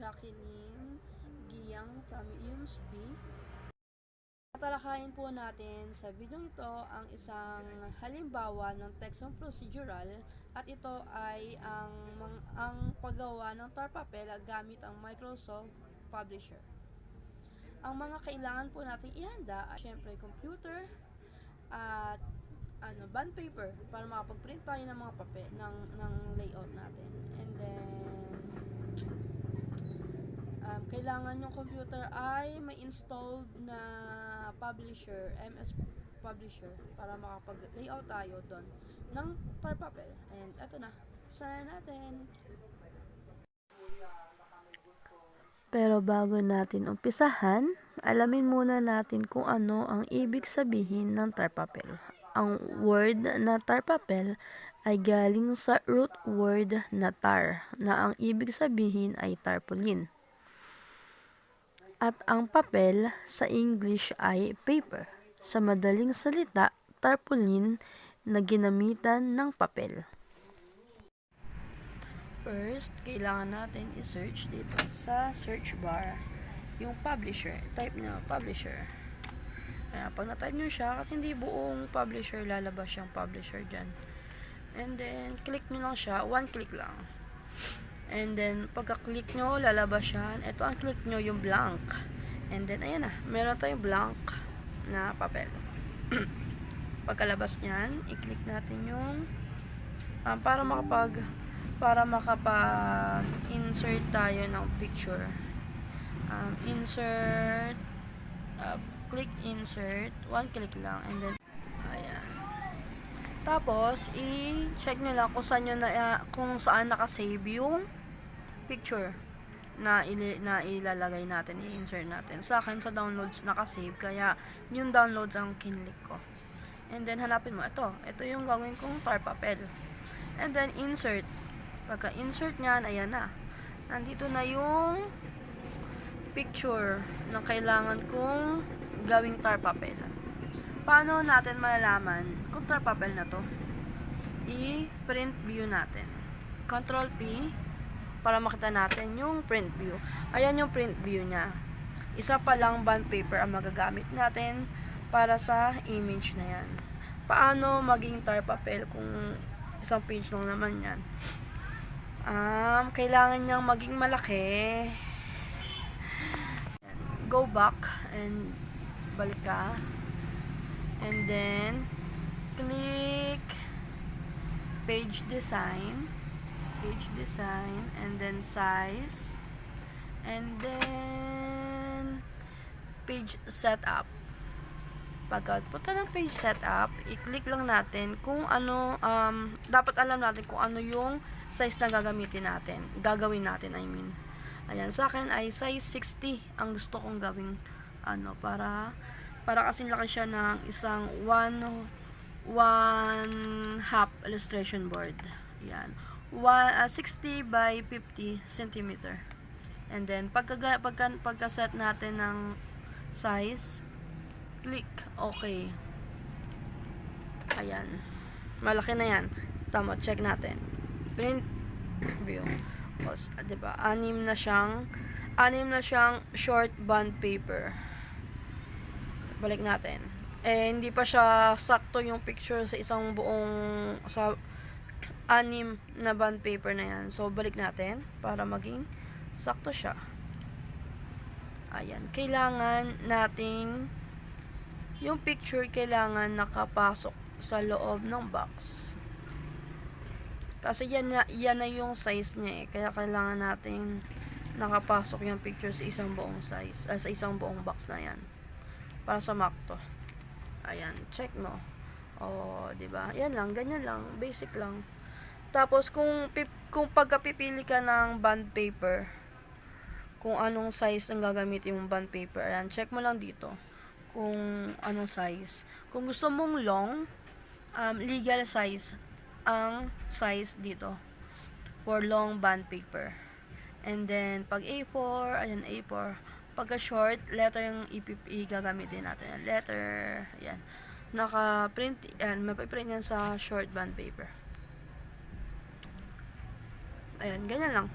Jacqueline Giyang from UMSB. Tatalakayin po natin sa video ito ang isang halimbawa ng teksong procedural at ito ay ang paggawa ng tar papel gamit ang Microsoft Publisher. Ang mga kailangan po natin ihanda ay syempre computer at bond paper para makapag-print tayo ng mga papel ng layout natin. And then kailangan yung computer ay may installed na publisher, MS Publisher, para makapag-layout tayo doon ng tar papel. And eto na, usahan natin. Pero bago natin umpisahan, alamin muna natin kung ano ang ibig sabihin ng tar papel. Ang word na tar papel ay galing sa root word na tar, na ang ibig sabihin ay tarpaulin. At ang papel sa English ay paper. Sa madaling salita, tarpaulin na ginamitan ng papel. First, kailangan natin i-search dito sa search bar yung publisher. Type nyo publisher. Kaya pag na-type nyo siya, at hindi buong publisher, lalabas yung publisher dyan. And then, click nyo lang siya. One click lang. And then, pagka-click nyo, lalabas yan. Ito ang click nyo, yung blank. And then, ayan na. Meron tayong blank na papel. Pagkalabas nyan, i-click natin yung para makapag-insert tayo ng picture. Insert, click insert, one click lang, and then ayan. Tapos i-check nyo lang kung saan nakasave yung picture na ilalagay natin, i-insert natin. Sa akin sa downloads nakasave, kaya yung downloads ang kinlik ko. And then hanapin mo ito yung gawin kong tar papel. And then insert. Pagka insert nyan, ayan na, nandito na yung picture na kailangan kong gawing tar papel. Paano natin malalaman kung tar papel na to? I-print view natin. Control P para makita natin yung print view. Ayan yung print view nya. Isa pa lang bond paper ang magagamit natin para sa image na yan. Paano maging tar papel kung isang page lang naman yan? Kailangan niyang maging malaki. Go back and balik ka. And then click page design, and then size, and then page setup. Pagpunta ng page setup, i-click lang natin kung ano, dapat alam natin kung ano yung size na gagawin natin, I mean. Ayan, sa akin ay size 60 ang gusto kong gawing para kasing laki siya ng isang 1/2 illustration board. Ayan. 60 by 50 cm. And then pagka-set natin ng size, click OK. Ayan. Malaki na yan. Tama, check natin. Print view. O, diba? Anim na siyang short bond paper. Balik natin. Hindi pa siya sakto yung picture sa anim na bond paper na yan. So, balik natin para maging sakto siya. Ayan. Kailangan nating yung picture kailangan nakapasok sa loob ng box. Kasi yan na yung size niya Kaya kailangan natin nakapasok yung picture sa isang buong size, sa isang buong box na yan. Para sa makto. Ayan, check mo. Diba? Yan lang, ganyan lang, basic lang. Tapos kung pagkapipili ka ng bond paper, kung anong size ang gagamitin mong bond paper, ayan, check mo lang dito kung anong size. Kung gusto mong long, legal size ang size dito for long bond paper. And then pag A4, ayan A4. Pagka short, letter yung gagamitin natin. Letter, ayan. Naka-print, ayan, mapiprint yan sa short bond paper. Ayan, ganyan lang.